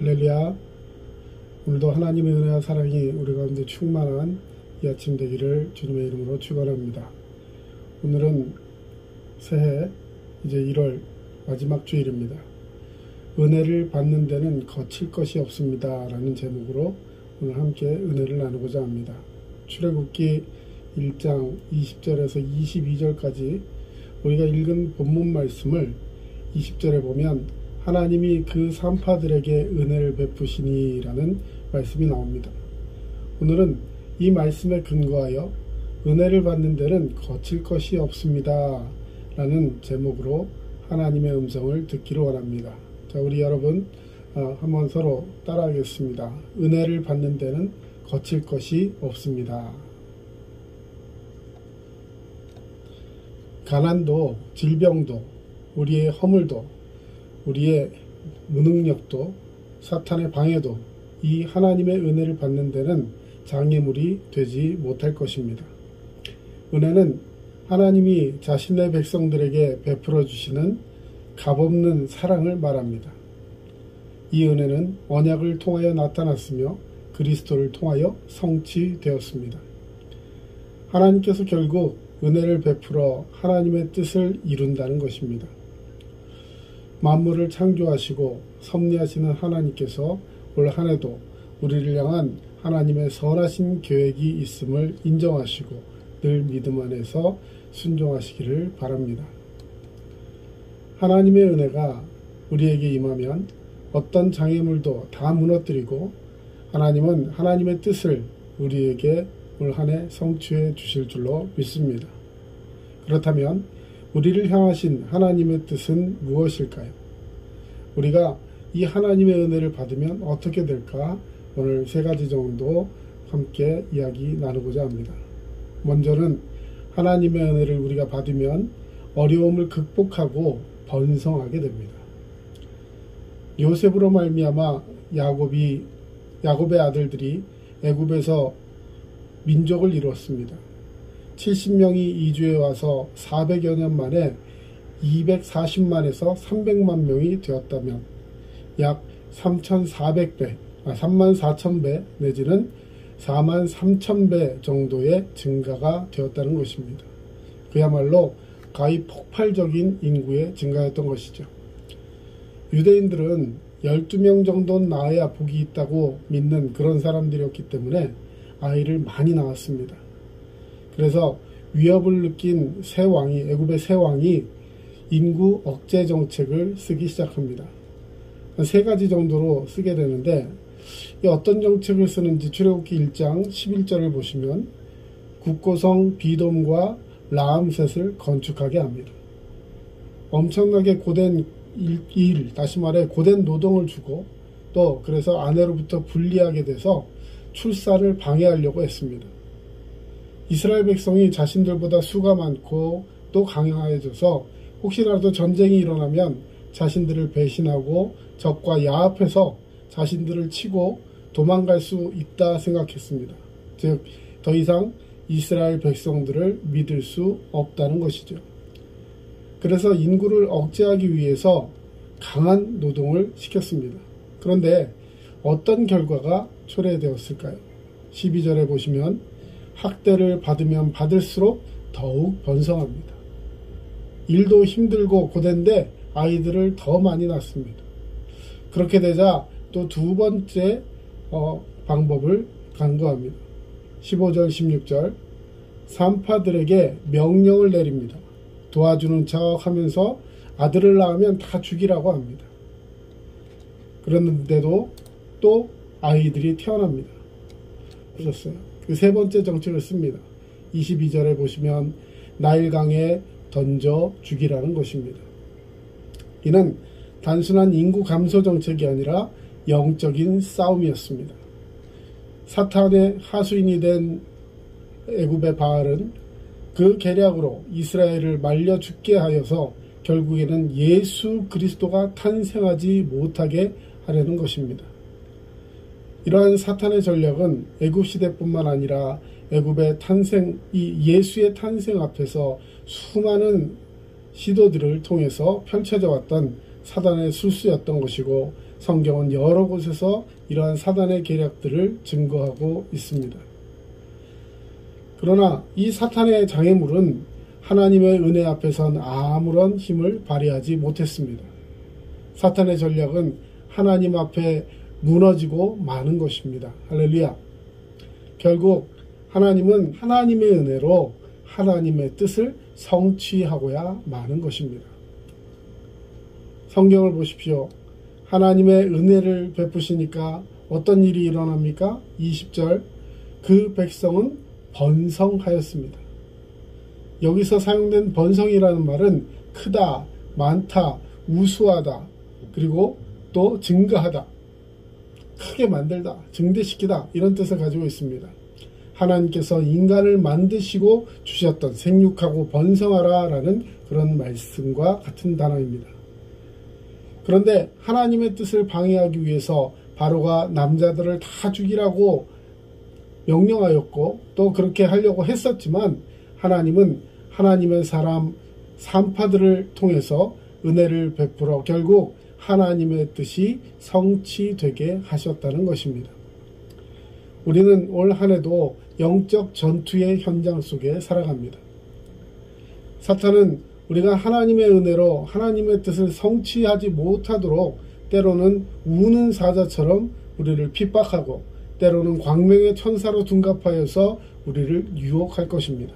할렐루야. 오늘도 하나님의 은혜와 사랑이 우리 가운데 충만한 이 아침 되기를 주님의 이름으로 축원합니다. 오늘은 새해 이제 1월 마지막 주일입니다. 은혜를 받는 데는 거칠 것이 없습니다 라는 제목으로 오늘 함께 은혜를 나누고자 합니다. 출애굽기 1장 20절에서 22절까지 우리가 읽은 본문 말씀을 20절에 보면 하나님이 그 산파들에게 은혜를 베푸시니 라는 말씀이 나옵니다. 오늘은 이 말씀에 근거하여 은혜를 받는 데는 거칠 것이 없습니다 라는 제목으로 하나님의 음성을 듣기를 원합니다. 자, 우리 여러분 한번 서로 따라하겠습니다. 은혜를 받는 데는 거칠 것이 없습니다. 가난도, 질병도, 우리의 허물도, 우리의 무능력도, 사탄의 방해도 이 하나님의 은혜를 받는 데는 장애물이 되지 못할 것입니다. 은혜는 하나님이 자신의 백성들에게 베풀어 주시는 값없는 사랑을 말합니다. 이 은혜는 언약을 통하여 나타났으며 그리스도를 통하여 성취되었습니다. 하나님께서 결국 은혜를 베풀어 하나님의 뜻을 이룬다는 것입니다. 만물을 창조하시고 섭리하시는 하나님께서 올 한 해도 우리를 향한 하나님의 선하신 계획이 있음을 인정하시고 늘 믿음 안에서 순종하시기를 바랍니다. 하나님의 은혜가 우리에게 임하면 어떤 장애물도 다 무너뜨리고 하나님은 하나님의 뜻을 우리에게 올 한 해 성취해 주실 줄로 믿습니다. 그렇다면 우리를 향하신 하나님의 뜻은 무엇일까요? 우리가 이 하나님의 은혜를 받으면 어떻게 될까? 오늘 세 가지 정도 함께 이야기 나누고자 합니다. 먼저는 하나님의 은혜를 우리가 받으면 어려움을 극복하고 번성하게 됩니다. 요셉으로 말미암아 야곱의 아들들이 애굽에서 민족을 이뤘습니다. 70명이 이주해 와서 400여 년 만에 240만에서 300만 명이 되었다면 약 3,400배, 34,000배 내지는 43,000배 정도의 증가가 되었다는 것입니다. 그야말로 거의 폭발적인 인구의 증가였던 것이죠. 유대인들은 12명 정도는 낳아야 복이 있다고 믿는 그런 사람들이었기 때문에 아이를 많이 낳았습니다. 그래서 위협을 느낀 애굽의 새 왕이 인구 억제 정책을 쓰기 시작합니다. 한 세 가지 정도로 쓰게 되는데 어떤 정책을 쓰는지 출애굽기 1장 11절을 보시면 국고성 비돔과 라암셋을 건축하게 합니다. 엄청나게 고된 다시 말해 고된 노동을 주고 또 그래서 아내로부터 분리하게 돼서 출산을 방해하려고 했습니다. 이스라엘 백성이 자신들보다 수가 많고 또 강해져서 혹시라도 전쟁이 일어나면 자신들을 배신하고 적과 야합해서 자신들을 치고 도망갈 수 있다 생각했습니다. 즉, 더 이상 이스라엘 백성들을 믿을 수 없다는 것이죠. 그래서 인구를 억제하기 위해서 강한 노동을 시켰습니다. 그런데 어떤 결과가 초래되었을까요? 12절에 보시면 학대를 받으면 받을수록 더욱 번성합니다. 일도 힘들고 고된데 아이들을 더 많이 낳습니다. 그렇게 되자 또 두 번째 방법을 강구합니다. 15절 16절 산파들에게 명령을 내립니다. 도와주는 척 하면서 아들을 낳으면 다 죽이라고 합니다. 그런데도 또 아이들이 태어납니다. 보셨어요? 그 세 번째 정책을 씁니다. 22절에 보시면 나일강에 던져 죽이라는 것입니다. 이는 단순한 인구 감소 정책이 아니라 영적인 싸움이었습니다. 사탄의 하수인이 된 애굽의 바알은 그 계략으로 이스라엘을 말려 죽게 하여서 결국에는 예수 그리스도가 탄생하지 못하게 하려는 것입니다. 이러한 사탄의 전략은 애굽 시대뿐만 아니라 애굽의 예수의 탄생 앞에서 수많은 시도들을 통해서 펼쳐져 왔던 사단의 술수였던 것이고 성경은 여러 곳에서 이러한 사단의 계략들을 증거하고 있습니다. 그러나 이 사탄의 장애물은 하나님의 은혜 앞에선 아무런 힘을 발휘하지 못했습니다. 사탄의 전략은 하나님 앞에 무너지고 마는 것입니다. 할렐루야. 결국 하나님은 하나님의 은혜로 하나님의 뜻을 성취하고야 마는 것입니다. 성경을 보십시오. 하나님의 은혜를 베푸시니까 어떤 일이 일어납니까? 20절, 그 백성은 번성하였습니다. 여기서 사용된 번성이라는 말은 크다, 많다, 우수하다, 그리고 또 증가하다, 크게 만들다, 증대시키다, 이런 뜻을 가지고 있습니다. 하나님께서 인간을 만드시고 주셨던 생육하고 번성하라 라는 그런 말씀과 같은 단어입니다. 그런데 하나님의 뜻을 방해하기 위해서 바로가 남자들을 다 죽이라고 명령하였고 또 그렇게 하려고 했었지만 하나님은 하나님의 사람 산파들을 통해서 은혜를 베풀어 결국 하나님의 뜻이 성취되게 하셨다는 것입니다. 우리는 올 한 해도 영적 전투의 현장 속에 살아갑니다. 사탄은 우리가 하나님의 은혜로 하나님의 뜻을 성취하지 못하도록 때로는 우는 사자처럼 우리를 핍박하고 때로는 광명의 천사로 둔갑하여서 우리를 유혹할 것입니다.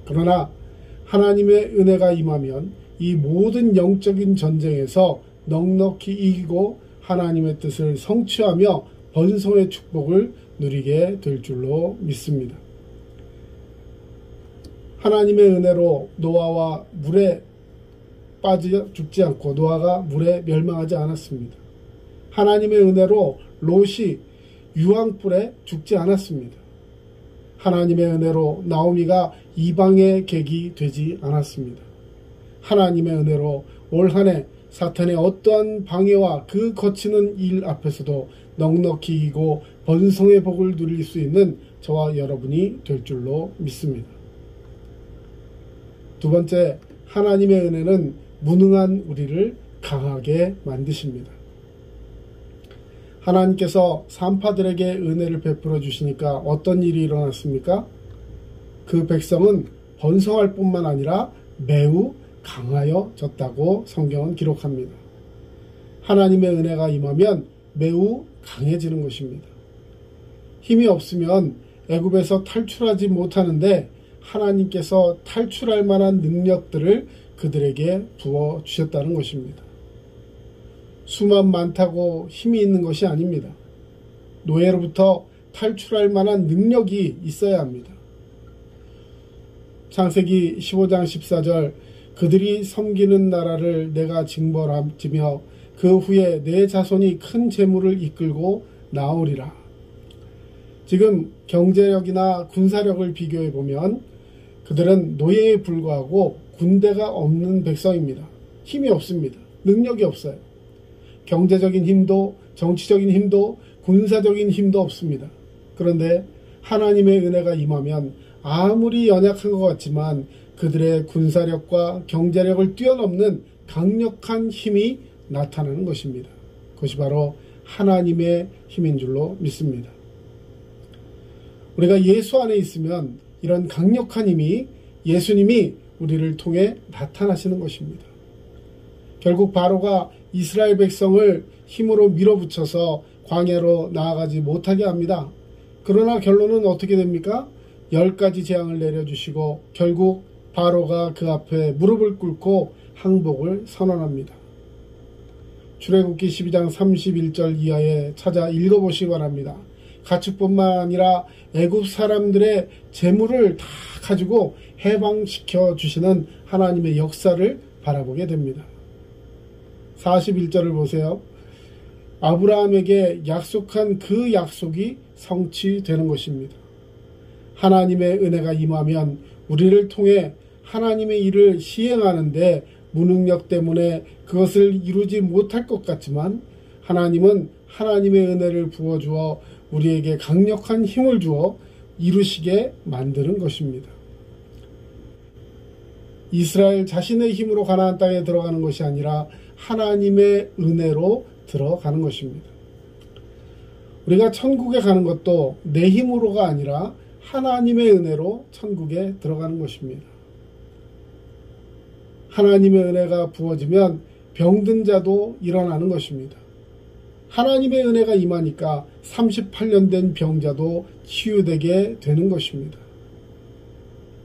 그러나 하나님의 은혜가 임하면 이 모든 영적인 전쟁에서 넉넉히 이기고 하나님의 뜻을 성취하며 번성의 축복을 누리게 될 줄로 믿습니다. 하나님의 은혜로 노아와 물에 빠져 죽지 않고 노아가 물에 멸망하지 않았습니다. 하나님의 은혜로 롯이 유황불에 죽지 않았습니다. 하나님의 은혜로 나오미가 이방의 객이 되지 않았습니다. 하나님의 은혜로 올 한 해 사탄의 어떠한 방해와 그 거치는 일 앞에서도 넉넉히 이기고 번성의 복을 누릴 수 있는 저와 여러분이 될 줄로 믿습니다. 두 번째, 하나님의 은혜는 무능한 우리를 강하게 만드십니다. 하나님께서 산파들에게 은혜를 베풀어 주시니까 어떤 일이 일어났습니까? 그 백성은 번성할 뿐만 아니라 매우 강하여졌다고 성경은 기록합니다. 하나님의 은혜가 임하면 매우 강해지는 것입니다. 힘이 없으면 애굽에서 탈출하지 못하는데 하나님께서 탈출할 만한 능력들을 그들에게 부어주셨다는 것입니다. 수만 많다고 힘이 있는 것이 아닙니다. 노예로부터 탈출할 만한 능력이 있어야 합니다. 창세기 15장 14절, 그들이 섬기는 나라를 내가 징벌하며 그 후에 내 자손이 큰 재물을 이끌고 나오리라. 지금 경제력이나 군사력을 비교해 보면 그들은 노예에 불과하고 군대가 없는 백성입니다. 힘이 없습니다. 능력이 없어요. 경제적인 힘도 정치적인 힘도 군사적인 힘도 없습니다. 그런데 하나님의 은혜가 임하면 아무리 연약한 것 같지만 그들의 군사력과 경제력을 뛰어넘는 강력한 힘이 나타나는 것입니다. 그것이 바로 하나님의 힘인 줄로 믿습니다. 우리가 예수 안에 있으면 이런 강력한 힘이 예수님이 우리를 통해 나타나시는 것입니다. 결국 바로가 이스라엘 백성을 힘으로 밀어붙여서 광야로 나아가지 못하게 합니다. 그러나 결론은 어떻게 됩니까? 10가지 재앙을 내려주시고 결국 바로가 그 앞에 무릎을 꿇고 항복을 선언합니다. 출애굽기 12장 31절 이하에 찾아 읽어보시기 바랍니다. 가축뿐만 아니라 애굽 사람들의 재물을 다 가지고 해방시켜 주시는 하나님의 역사를 바라보게 됩니다. 41절을 보세요. 아브라함에게 약속한 그 약속이 성취되는 것입니다. 하나님의 은혜가 임하면 우리를 통해 하나님의 일을 시행하는데 무능력 때문에 그것을 이루지 못할 것 같지만 하나님은 하나님의 은혜를 부어주어 우리에게 강력한 힘을 주어 이루시게 만드는 것입니다. 이스라엘 자신의 힘으로 가나안 땅에 들어가는 것이 아니라 하나님의 은혜로 들어가는 것입니다. 우리가 천국에 가는 것도 내 힘으로가 아니라 하나님의 은혜로 천국에 들어가는 것입니다. 하나님의 은혜가 부어지면 병든 자도 일어나는 것입니다. 하나님의 은혜가 임하니까 38년 된 병자도 치유되게 되는 것입니다.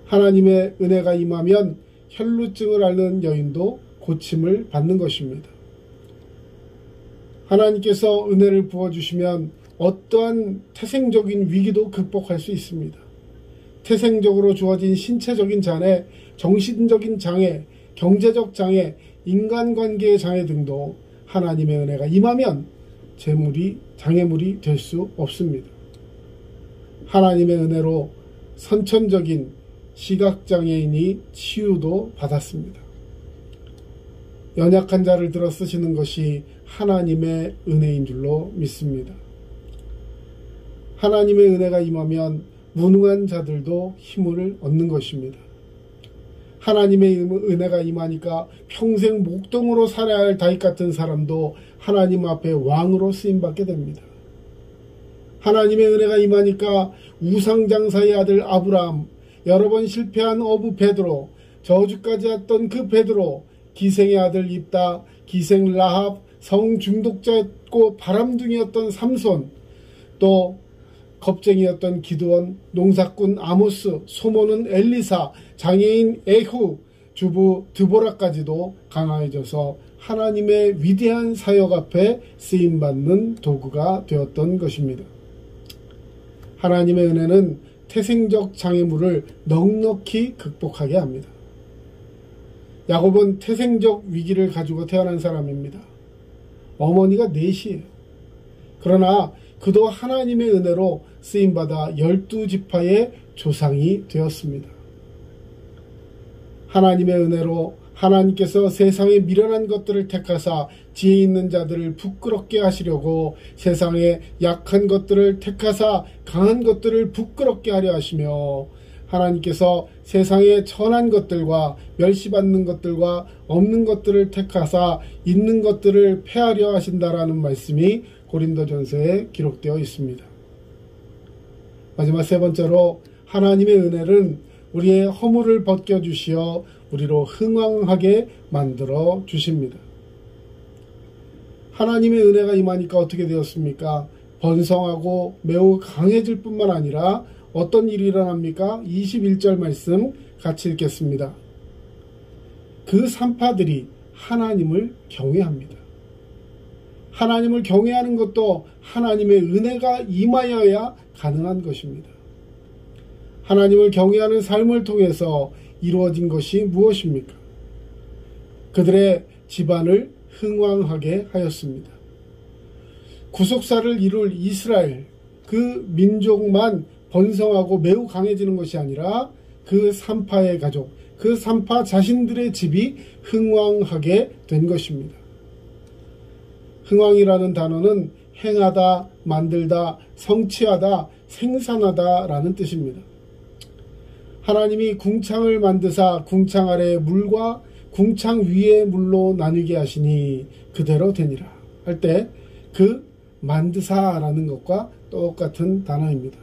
하나님의 은혜가 임하면 혈루증을 앓는 여인도 고침을 받는 것입니다. 하나님께서 은혜를 부어주시면 어떠한 태생적인 위기도 극복할 수 있습니다. 태생적으로 주어진 신체적인 장애, 정신적인 장애, 경제적 장애, 인간관계의 장애 등도 하나님의 은혜가 임하면 장애물이 될 수 없습니다. 하나님의 은혜로 선천적인 시각장애인이 치유도 받았습니다. 연약한 자를 들어 쓰시는 것이 하나님의 은혜인 줄로 믿습니다. 하나님의 은혜가 임하면 무능한 자들도 힘을 얻는 것입니다. 하나님의 은혜가 임하니까 평생 목동으로 살아야 할 다윗 같은 사람도 하나님 앞에 왕으로 쓰임받게 됩니다. 하나님의 은혜가 임하니까 우상장사의 아들 아브라함, 여러 번 실패한 어부 베드로, 저주까지 했던 그 베드로, 기생의 아들 입다, 기생 라합, 성중독자였고 바람둥이였던 삼손, 또 겁쟁이였던 기드온, 농사꾼 아모스, 소모는 엘리사, 장애인 에후, 주부 드보라까지도 강화해져서 하나님의 위대한 사역 앞에 쓰임받는 도구가 되었던 것입니다. 하나님의 은혜는 태생적 장애물을 넉넉히 극복하게 합니다. 야곱은 태생적 위기를 가지고 태어난 사람입니다. 어머니가 넷이에요. 그러나 그도 하나님의 은혜로 쓰임받아 12지파의 조상이 되었습니다. 하나님의 은혜로 하나님께서 세상에 미련한 것들을 택하사 지혜 있는 자들을 부끄럽게 하시려고 세상에 약한 것들을 택하사 강한 것들을 부끄럽게 하려 하시며, 하나님께서 세상에 천한 것들과 멸시받는 것들과 없는 것들을 택하사 있는 것들을 폐하려 하신다라는 말씀이 고린도전서에 기록되어 있습니다. 마지막 세 번째로, 하나님의 은혜는 우리의 허물을 벗겨주시어 우리로 흥왕하게 만들어 주십니다. 하나님의 은혜가 임하니까 어떻게 되었습니까? 번성하고 매우 강해질 뿐만 아니라 어떤 일이 일어납니까? 21절 말씀 같이 읽겠습니다. 그 산파들이 하나님을 경외합니다. 하나님을 경외하는 것도 하나님의 은혜가 임하여야 가능한 것입니다. 하나님을 경외하는 삶을 통해서 이루어진 것이 무엇입니까? 그들의 집안을 흥왕하게 하였습니다. 구속사를 이룰 이스라엘, 그 민족만 번성하고 매우 강해지는 것이 아니라 그 산파의 가족, 그 산파 자신들의 집이 흥왕하게 된 것입니다. 흥왕이라는 단어는 행하다, 만들다, 성취하다, 생산하다 라는 뜻입니다. 하나님이 궁창을 만드사 궁창 아래의 물과 궁창 위의 물로 나뉘게 하시니 그대로 되니라 할 때 그 만드사라는 것과 똑같은 단어입니다.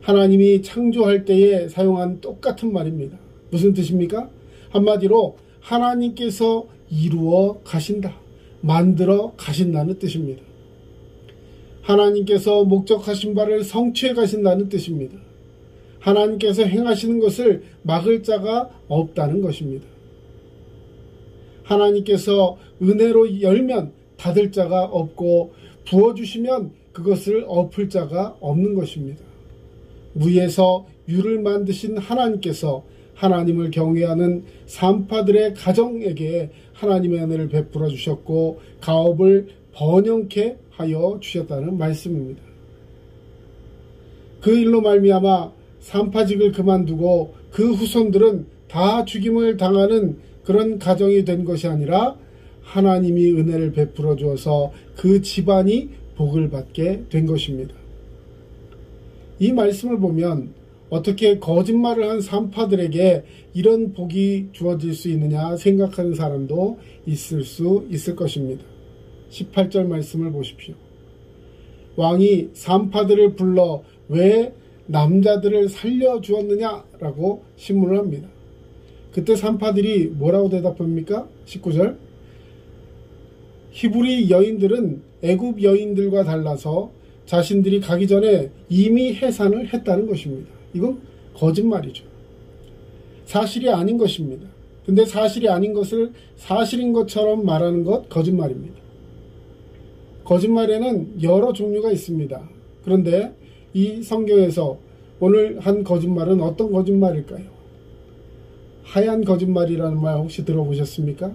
하나님이 창조할 때에 사용한 똑같은 말입니다. 무슨 뜻입니까? 한마디로 하나님께서 이루어 가신다, 만들어 가신다는 뜻입니다. 하나님께서 목적하신 바를 성취해 가신다는 뜻입니다. 하나님께서 행하시는 것을 막을 자가 없다는 것입니다. 하나님께서 은혜로 열면 닫을 자가 없고 부어주시면 그것을 엎을 자가 없는 것입니다. 무에서 유를 만드신 하나님께서 하나님을 경외하는 산파들의 가정에게 하나님의 은혜를 베풀어 주셨고 가업을 번영케 하여 주셨다는 말씀입니다. 그 일로 말미암아 산파직을 그만두고 그 후손들은 다 죽임을 당하는 그런 가정이 된 것이 아니라 하나님이 은혜를 베풀어 주어서 그 집안이 복을 받게 된 것입니다. 이 말씀을 보면 어떻게 거짓말을 한 산파들에게 이런 복이 주어질 수 있느냐 생각하는 사람도 있을 수 있을 것입니다. 18절 말씀을 보십시오. 왕이 산파들을 불러 왜 남자들을 살려주었느냐라고 신문을 합니다. 그때 산파들이 뭐라고 대답합니까? 19절. 히브리 여인들은 애굽 여인들과 달라서 자신들이 가기 전에 이미 해산을 했다는 것입니다. 이건 거짓말이죠. 사실이 아닌 것입니다. 근데 사실이 아닌 것을 사실인 것처럼 말하는 것 거짓말입니다. 거짓말에는 여러 종류가 있습니다. 그런데 이 성경에서 오늘 한 거짓말은 어떤 거짓말일까요? 하얀 거짓말이라는 말 혹시 들어보셨습니까?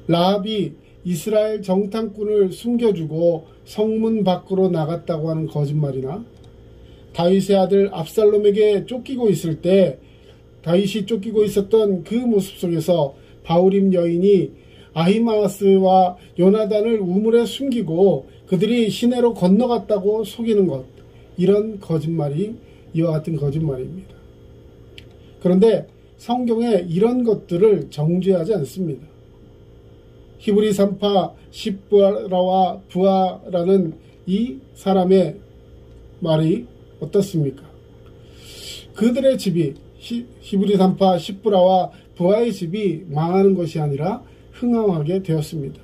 라합이 이스라엘 정탐꾼을 숨겨주고 성문 밖으로 나갔다고 하는 거짓말이나 다윗의 아들 압살롬에게 쫓기고 있을 때 다윗이 쫓기고 있었던 그 모습 속에서 바울임 여인이 아히마아스와 요나단을 우물에 숨기고 그들이 시내로 건너갔다고 속이는 것, 이런 거짓말이 이와 같은 거짓말입니다. 그런데 성경에 이런 것들을 정죄하지 않습니다. 히브리 산파 십부라와 부하라는 이 사람의 말이 어떻습니까? 그들의 집이 히브리 산파 십부라와 부하의 집이 망하는 것이 아니라 흥황하게 되었습니다.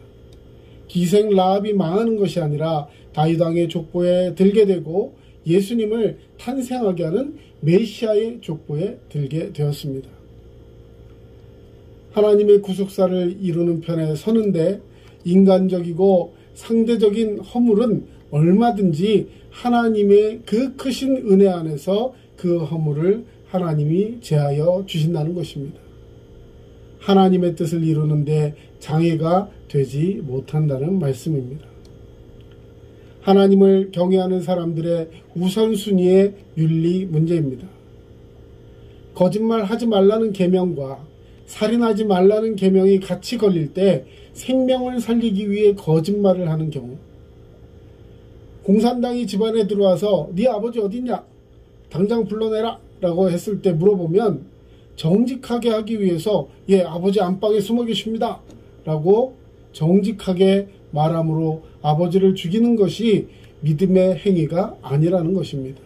기생 라합이 망하는 것이 아니라 다윗 왕의 족보에 들게 되고 예수님을 탄생하게 하는 메시아의 족보에 들게 되었습니다. 하나님의 구속사를 이루는 편에 서는데 인간적이고 상대적인 허물은 얼마든지 하나님의 그 크신 은혜 안에서 그 허물을 하나님이 제하여 주신다는 것입니다. 하나님의 뜻을 이루는데 장애가 되지 못한다는 말씀입니다. 하나님을 경외하는 사람들의 우선순위의 윤리 문제입니다. 거짓말하지 말라는 계명과 살인하지 말라는 계명이 같이 걸릴 때 생명을 살리기 위해 거짓말을 하는 경우, 공산당이 집안에 들어와서 네 아버지 어딨냐? 당장 불러내라 라고 했을 때 물어보면 정직하게 하기 위해서 예, 아버지 안방에 숨어 계십니다 라고 정직하게 말함으로 아버지를 죽이는 것이 믿음의 행위가 아니라는 것입니다.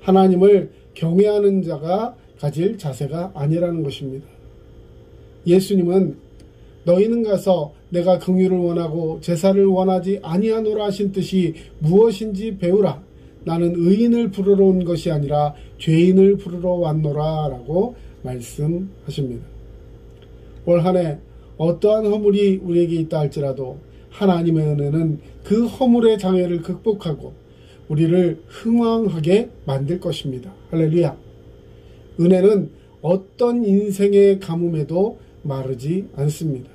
하나님을 경외하는 자가 가질 자세가 아니라는 것입니다. 예수님은 너희는 가서 내가 긍휼을 원하고 제사를 원하지 아니하노라 하신 뜻이 무엇인지 배우라. 나는 의인을 부르러 온 것이 아니라 죄인을 부르러 왔노라 라고 말씀하십니다. 올 한 해 어떠한 허물이 우리에게 있다 할지라도 하나님의 은혜는 그 허물의 장애를 극복하고 우리를 흥왕하게 만들 것입니다. 할렐루야. 은혜는 어떤 인생의 가뭄에도 마르지 않습니다.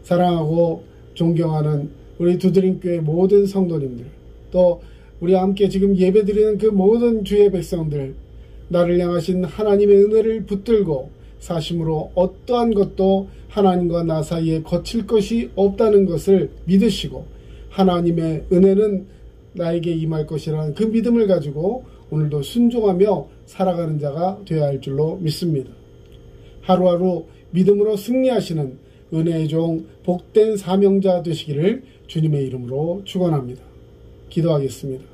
사랑하고 존경하는 우리 두드림교회 모든 성도님들, 또 우리 함께 지금 예배드리는 그 모든 주의 백성들, 나를 향하신 하나님의 은혜를 붙들고 사심으로 어떠한 것도 하나님과 나 사이에 거칠 것이 없다는 것을 믿으시고 하나님의 은혜는 나에게 임할 것이라는 그 믿음을 가지고 오늘도 순종하며 살아가는 자가 되어야 할 줄로 믿습니다. 하루하루 믿음으로 승리하시는 은혜의 종 복된 사명자 되시기를 주님의 이름으로 축원합니다. 기도하겠습니다.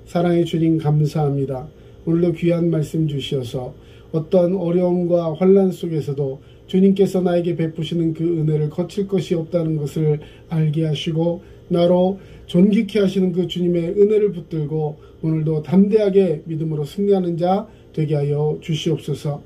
사랑의 주님 감사합니다. 오늘도 귀한 말씀 주시어서 어떠한 어려움과 환난 속에서도 주님께서 나에게 베푸시는 그 은혜를 거칠 것이 없다는 것을 알게 하시고 나로 존귀케 하시는 그 주님의 은혜를 붙들고 오늘도 담대하게 믿음으로 승리하는 자 되게 하여 주시옵소서.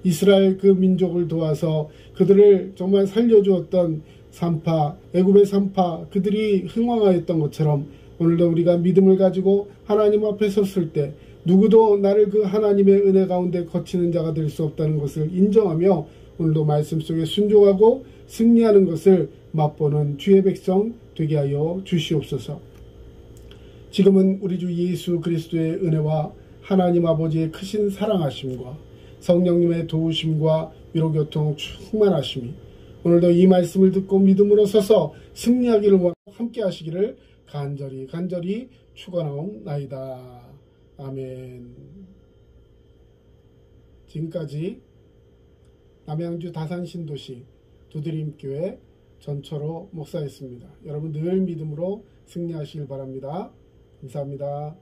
이스라엘 그 민족을 도와서 그들을 정말 살려주었던 산파, 애굽의 산파, 그들이 흥왕하였던 것처럼 오늘도 우리가 믿음을 가지고 하나님 앞에 섰을 때 누구도 나를 그 하나님의 은혜 가운데 거치는 자가 될 수 없다는 것을 인정하며 오늘도 말씀 속에 순종하고 승리하는 것을 맛보는 주의 백성 되게 하여 주시옵소서. 지금은 우리 주 예수 그리스도의 은혜와 하나님 아버지의 크신 사랑하심과 성령님의 도우심과 위로교통 충만하심이 오늘도 이 말씀을 듣고 믿음으로 서서 승리하기를 원하고 함께 하시기를 간절히 축원하옵나이다. 아멘. 지금까지 남양주 다산신도시 두드림교회 전철호 목사였습니다. 여러분 늘 믿음으로 승리하시길 바랍니다. 감사합니다.